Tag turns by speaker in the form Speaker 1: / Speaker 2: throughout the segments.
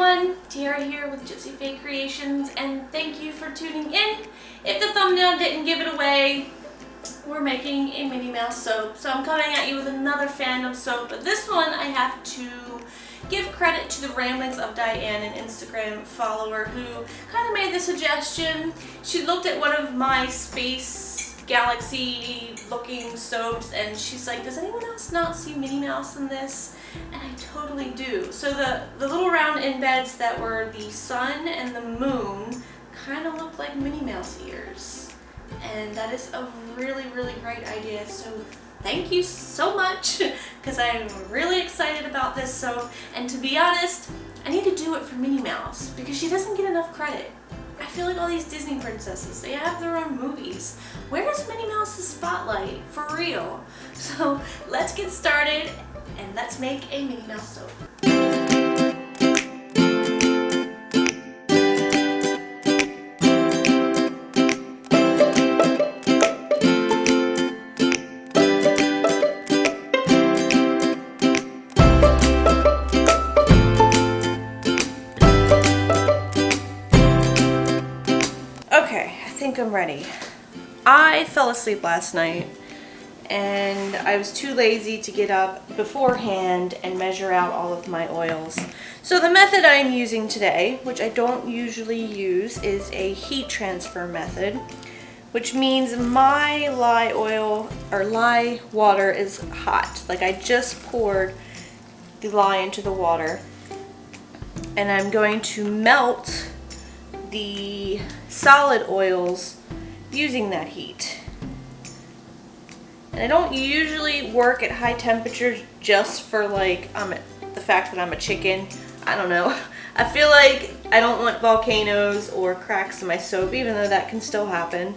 Speaker 1: everyone, Tiara here with Gypsyfae Creations, and thank you for tuning in. If the thumbnail didn't give it away, we're making a Minnie Mouse soap. So I'm coming at you with another fandom soap, but this one I have to give credit to the ramblings of Diane, an Instagram follower who kind of made the suggestion. She looked at one of my space galaxy looking soaps and she's like, does anyone else not see Minnie Mouse in this? And I totally do. So the little round embeds that were the sun and the moon kind of look like Minnie Mouse ears. And that is a really, really great idea. So thank you so much because I'm really excited about this soap. And to be honest, I need to do it for Minnie Mouse because she doesn't get enough credit. I feel like all these Disney princesses, they have their own movies. Where's Minnie Mouse's spotlight? For real. So let's get started and let's make a Minnie Mouse soap. Okay, I think I'm ready. I fell asleep last night and I was too lazy to get up beforehand and measure out all of my oils. So the method I'm using today, which I don't usually use, is a heat transfer method, which means my lye oil or lye water is hot. Like I just poured the lye into the water and I'm going to melt the solid oils using that heat. And I don't usually work at high temperatures just for like the fact that I'm a chicken. I don't know. I feel like I don't want volcanoes or cracks in my soap, even though that can still happen.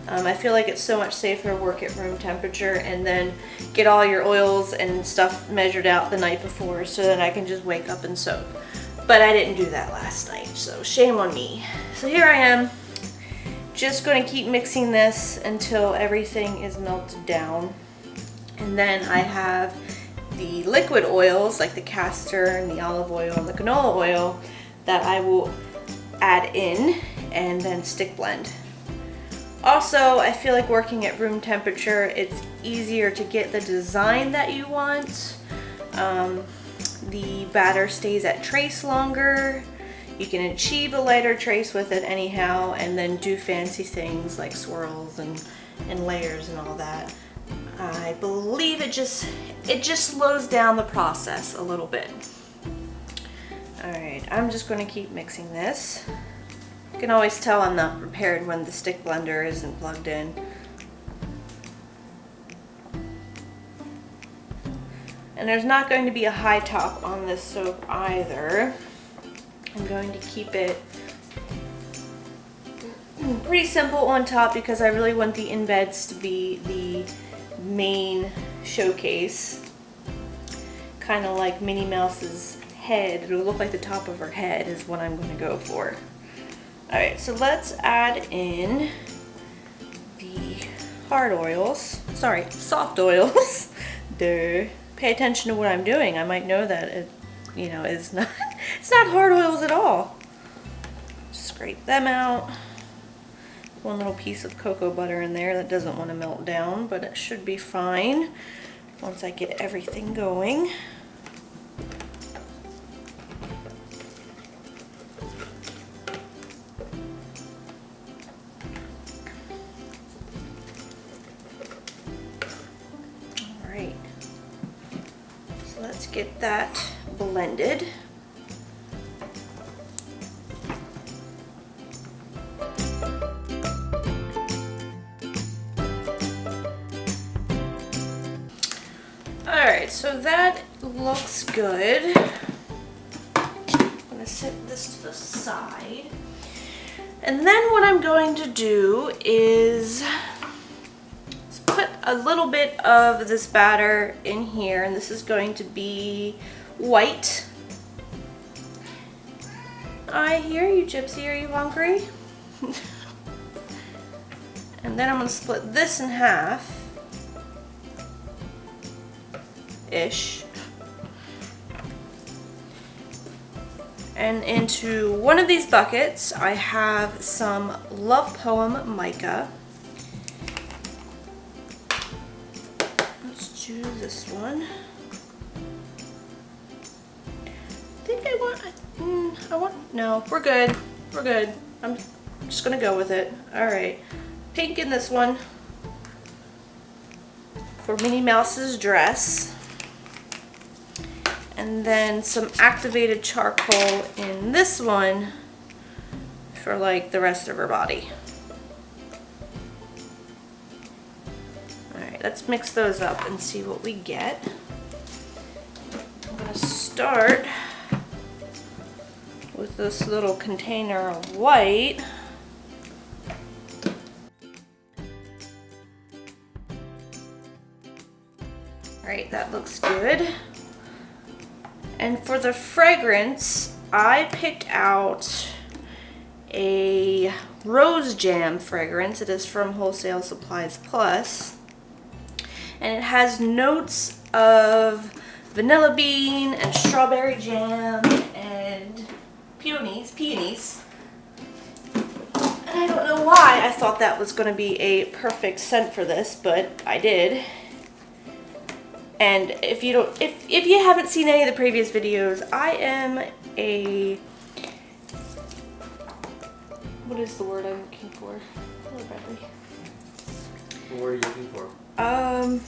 Speaker 1: I feel like it's so much safer to work at room temperature and then get all your oils and stuff measured out the night before so that I can just wake up and soap. But I didn't do that last night, so shame on me. So here I am, just going to keep mixing this until everything is melted down. And then I have the liquid oils like the castor and the olive oil and the canola oil that I will add in and then stick blend. Also, I feel like working at room temperature, it's easier to get the design that you want. The batter stays at trace longer. You can achieve a lighter trace with it anyhow and then do fancy things like swirls and layers and all that. I believe it just slows down the process a little bit. Alright, I'm just going to keep mixing this. You can always tell I'm not prepared when the stick blender isn't plugged in. And there's not going to be a high top on this soap either. I'm going to keep it pretty simple on top because I really want the embeds to be the main showcase. Kind of like Minnie Mouse's head. It'll look like the top of her head is what I'm going to go for. Alright, so let's add in the hard oils. Sorry, soft oils. Duh. Pay attention to what I'm doing. I might know that it, is not, it's not hard oils at all. Scrape them out. One little piece of cocoa butter in there that doesn't want to melt down, but it should be fine once I get everything going. Alright. Let's get that blended. Alright, so that looks good. I'm going to set this to the side. And then what I'm going to do is put a little bit of this batter in here, and this is going to be white. I hear you, Gypsy. Are you hungry? And then I'm going to split this in half. Ish. And into one of these buckets, I have some Love Poem mica. Let's do this one. No, we're good. We're good. I'm just gonna go with it. All right, pink in this one for Minnie Mouse's dress. And then some activated charcoal in this one for like the rest of her body. All right, let's mix those up and see what we get. I'm gonna start with this little container of white. All right, that looks good. And for the fragrance, I picked out a rose jam fragrance. It is from Wholesale Supplies Plus. And it has notes of vanilla bean and strawberry jam and peonies. And I don't know why I thought that was going to be a perfect scent for this, but I did. And if you haven't seen any of the previous videos, I am a, what is the word I'm looking for? Hello, Bradley.
Speaker 2: What were you looking for?
Speaker 1: I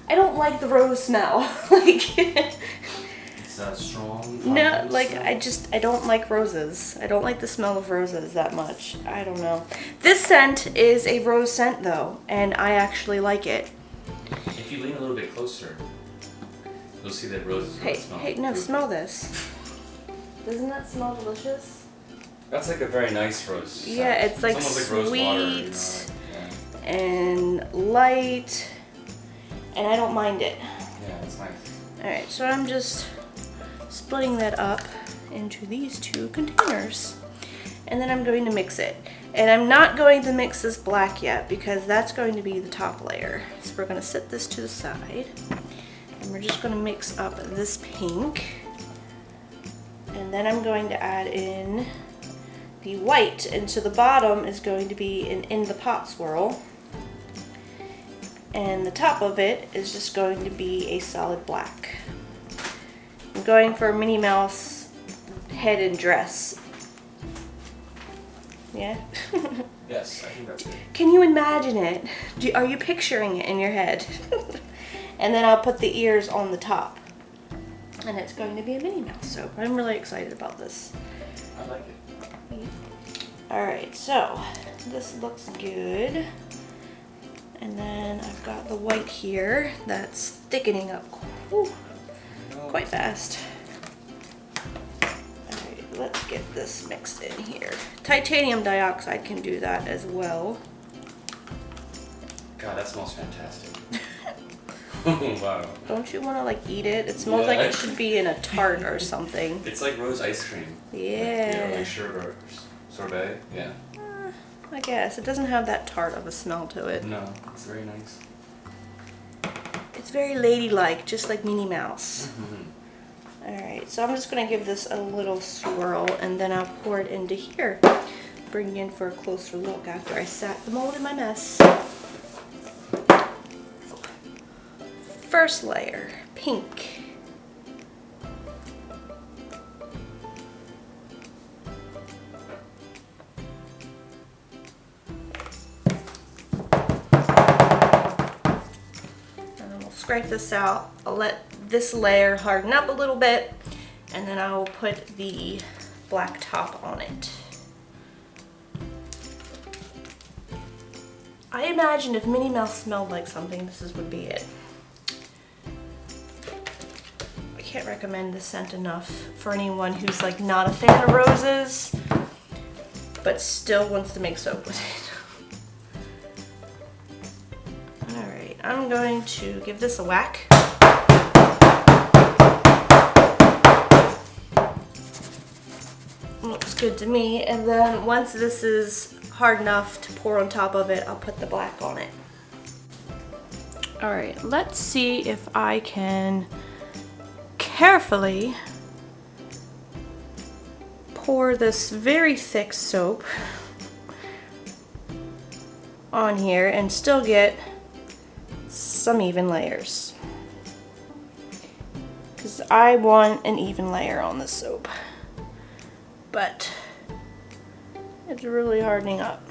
Speaker 1: don't like the rose smell. Like,
Speaker 2: it's that strong.
Speaker 1: No, like I don't like roses. I don't like the smell of roses that much. I don't know. This scent is a rose scent though, and I actually like it.
Speaker 2: If you lean a little bit closer, you'll see that roses really smell.
Speaker 1: Hey, no, smell this. Doesn't that smell delicious?
Speaker 2: That's like a very nice rose scent.
Speaker 1: Yeah, it's like
Speaker 2: almost
Speaker 1: sweet
Speaker 2: like rose water, yeah.
Speaker 1: And light, and I don't mind it.
Speaker 2: Yeah, it's nice.
Speaker 1: Alright, so I'm just splitting that up into these two containers. And then I'm going to mix it. And I'm not going to mix this black yet because that's going to be the top layer. So we're going to set this to the side. And we're just going to mix up this pink. And then I'm going to add in the white. And to the bottom is going to be an in the pot swirl. And the top of it is just going to be a solid black. I'm going for a Minnie Mouse head and dress. Yeah?
Speaker 2: Yes, I think that's good.
Speaker 1: Can you imagine it? Are you picturing it in your head? And then I'll put the ears on the top. And it's going to be a Minnie Mouse soap. I'm really excited about this.
Speaker 2: I like it.
Speaker 1: Alright, so this looks good. And then I've got the white here that's thickening up quite fast. Alright, let's get this mixed in here. Titanium dioxide can do that as well.
Speaker 2: God, that smells fantastic. Wow.
Speaker 1: Don't you want to like eat it? It smells like it should be in a tart or something.
Speaker 2: It's like rose ice cream.
Speaker 1: Yeah.
Speaker 2: Like sherbet. Sorbet? Yeah.
Speaker 1: I guess. It doesn't have that tart of a smell to it.
Speaker 2: No, it's very nice.
Speaker 1: It's very ladylike, just like Minnie Mouse.
Speaker 2: Mm-hmm.
Speaker 1: Alright, so I'm just going to give this a little swirl and then I'll pour it into here. Bring it in for a closer look after I sat the mold in my mess. First layer, pink. Scrape this out. I'll let this layer harden up a little bit and then I will put the black top on it. I imagine if Minnie Mouse smelled like something, this would be it. I can't recommend this scent enough for anyone who's like not a fan of roses but still wants to make soap with it. I'm going to give this a whack. Looks good to me. And then once this is hard enough to pour on top of it, I'll put the black on it. Alright, let's see if I can carefully pour this very thick soap on here and still get some even layers. Because I want an even layer on this soap. But it's really hardening up.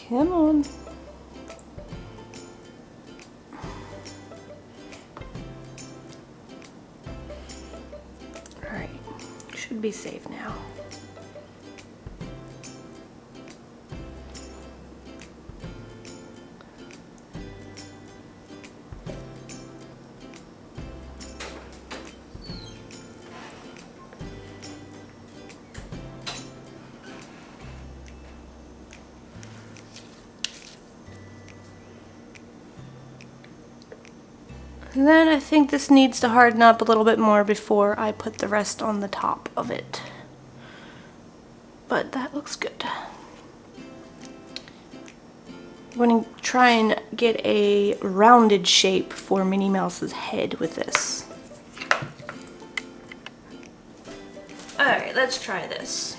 Speaker 1: Come on. Alright, should be safe now. And then I think this needs to harden up a little bit more before I put the rest on the top of it. But that looks good. I'm going to try and get a rounded shape for Minnie Mouse's head with this. Alright, let's try this.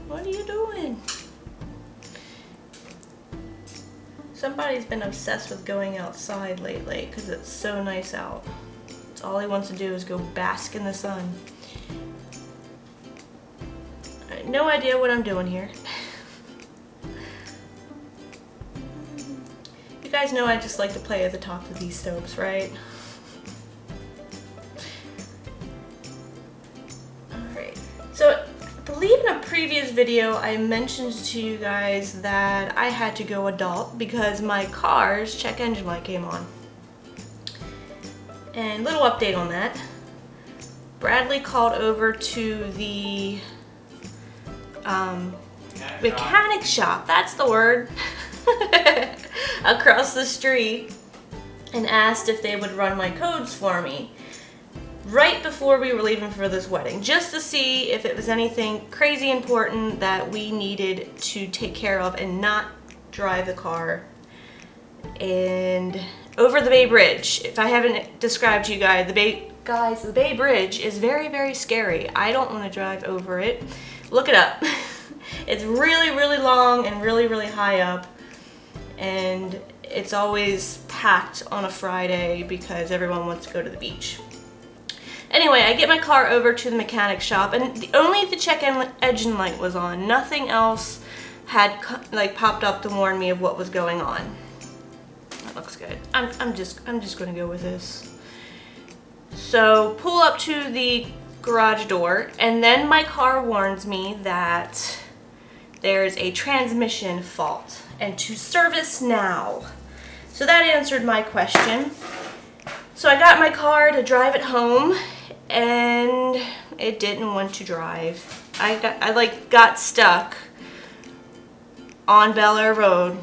Speaker 1: What are you doing? Somebody's been obsessed with going outside lately because it's so nice out. It's all he wants to do is go bask in the sun. I have no idea what I'm doing here. You guys know I just like to play at the top of these soaps, right? Alright, so I believe in a previous video I mentioned to you guys that I had to go adult because my car's check engine light came on. And little update on that. Bradley called over to the mechanic shop, that's the word, across the street and asked if they would run my codes for me right before we were leaving for this wedding, just to see if it was anything crazy important that we needed to take care of and not drive the car and over the Bay Bridge. If I haven't described to you guys, the Bay Bridge is very, very scary. I don't want to drive over it. Look it up. It's really, really long and really, really high up, and it's always packed on a Friday because everyone wants to go to the beach. Anyway, I get my car over to the mechanic shop, and only the check engine light was on. Nothing else had popped up to warn me of what was going on. That looks good. I'm just gonna go with this. So pull up to the garage door, and then my car warns me that there's a transmission fault and to service now. So that answered my question. So I got my car to drive it home, and it didn't want to drive. I got stuck on Bel Air Road,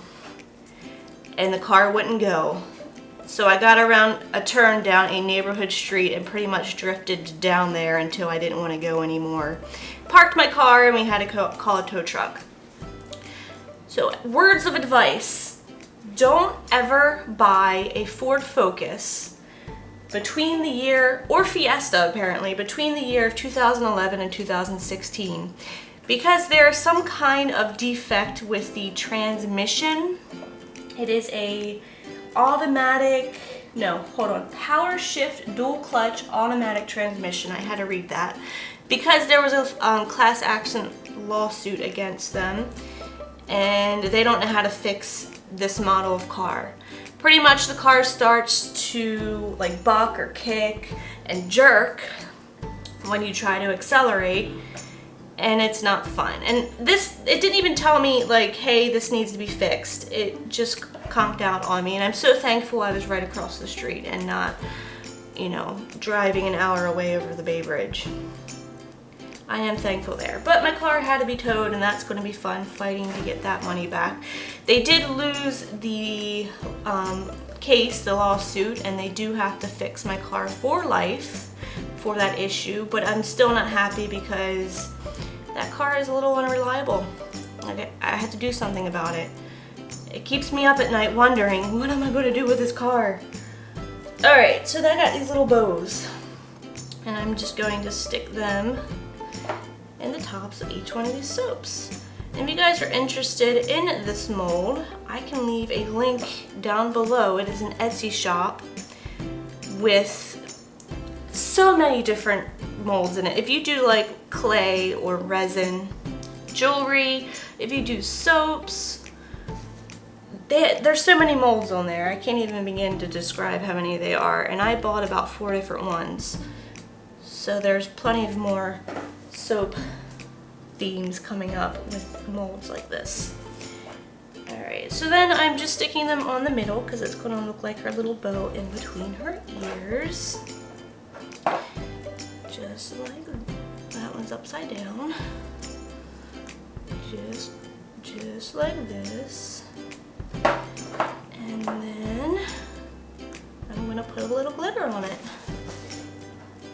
Speaker 1: and the car wouldn't go. So I got around a turn down a neighborhood street and pretty much drifted down there until I didn't want to go anymore. Parked my car and we had to call a tow truck. So words of advice: don't ever buy a Ford Focus between the year, or Fiesta apparently, between the year of 2011 and 2016, because there's some kind of defect with the transmission. It is a automatic, power shift dual clutch automatic transmission. I had to read that because there was a class action lawsuit against them, and they don't know how to fix this model of car. Pretty much the car starts to buck or kick and jerk when you try to accelerate, and it's not fun. And it didn't even tell me hey, this needs to be fixed. It just conked out on me, and I'm so thankful I was right across the street and not, driving an hour away over the Bay Bridge. I am thankful there. But my car had to be towed, and that's going to be fun, fighting to get that money back. They did lose the case the lawsuit, and they do have to fix my car for life for that issue, but I'm still not happy because that car is a little unreliable. I had to do something about it. It keeps me up at night wondering, what am I going to do with this car? Alright, so then I got these little bows, and I'm just going to stick them in the tops of each one of these soaps. And if you guys are interested in this mold, I can leave a link down below. It is an Etsy shop with so many different molds in it. If you do like clay or resin, jewelry, if you do soaps, there's so many molds on there. I can't even begin to describe how many they are. And I bought about 4 different ones. So there's plenty of more soap themes coming up with molds like this. Alright, so then I'm just sticking them on the middle because it's going to look like her little bow in between her ears. Just like that one's upside down. Just like this. And then I'm going to put a little glitter on it.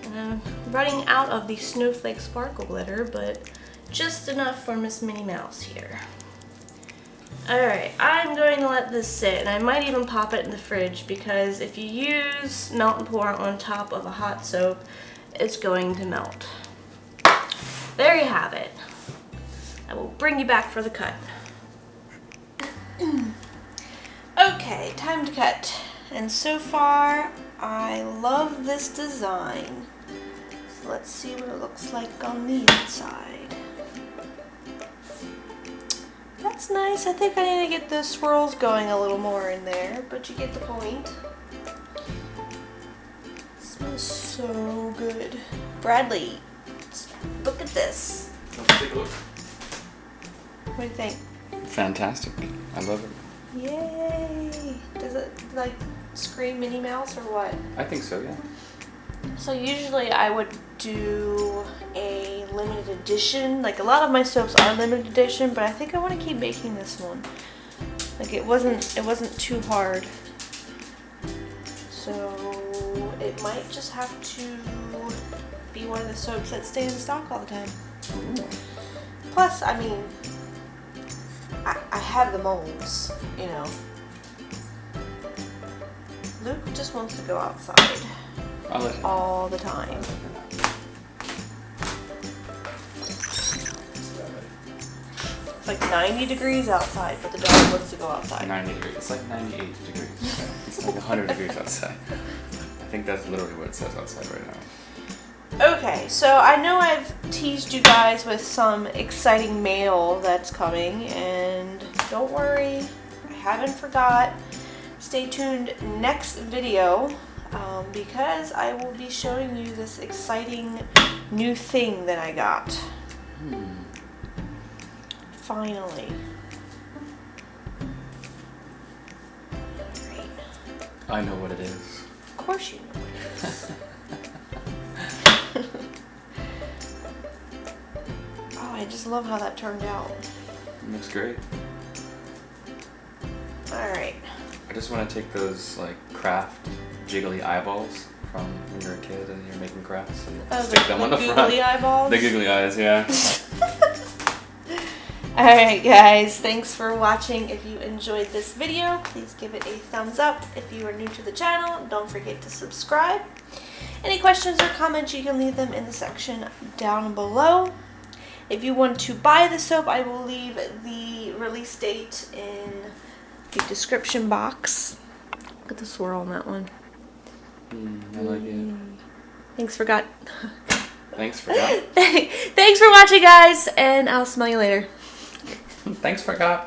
Speaker 1: And I'm running out of the snowflake sparkle glitter, but just enough for Miss Minnie Mouse here. Alright, I'm going to let this sit, and I might even pop it in the fridge because if you use melt and pour on top of a hot soap, it's going to melt. There you have it. I will bring you back for the cut. Okay, time to cut. And so far, I love this design. So let's see what it looks like on the inside. That's nice. I think I need to get the swirls going a little more in there, but you get the point. It smells so good. Bradley, look at this.
Speaker 2: Let's take a look.
Speaker 1: What do you think?
Speaker 3: Fantastic. I love it.
Speaker 1: Yay! Does it like scream Minnie Mouse or what?
Speaker 3: I think so, yeah.
Speaker 1: So usually I would do a limited edition. Like a lot of my soaps are limited edition, but I think I want to keep making this one. Like it wasn't too hard. So it might just have to be one of the soaps that stay in stock all the time. Plus, I mean, I have the molds, you know. Luke just wants to go outside
Speaker 3: I'll let him.
Speaker 1: all the time. It's like 90 degrees outside, but the dog wants to go outside.
Speaker 3: 90 degrees. It's like 98 degrees. It's like 100 degrees outside. I think that's literally what it says outside right now.
Speaker 1: Okay, so I know I've teased you guys with some exciting mail that's coming, and don't worry, I haven't forgot. Stay tuned next video because I will be showing you this exciting new thing that I got. Finally. Alright.
Speaker 3: I know what it is.
Speaker 1: Of course you know what it is. Oh, I just love how that turned out.
Speaker 3: It looks great.
Speaker 1: Alright.
Speaker 3: I just want to take those like craft jiggly eyeballs from when you were a kid and you're making crafts and stick them on the front.
Speaker 1: Googly eyeballs?
Speaker 3: The googly eyes, yeah.
Speaker 1: Alright guys, thanks for watching. If you enjoyed this video, please give it a thumbs up. If you are new to the channel, don't forget to subscribe. Any questions or comments, you can leave them in the section down below. If you want to buy the soap, I will leave the release date in the description box. Look at the swirl on that one.
Speaker 3: I like it.
Speaker 1: Thanks for
Speaker 3: Thanks for God.
Speaker 1: Thanks for watching guys, and I'll smell you later.
Speaker 3: Thanks for God.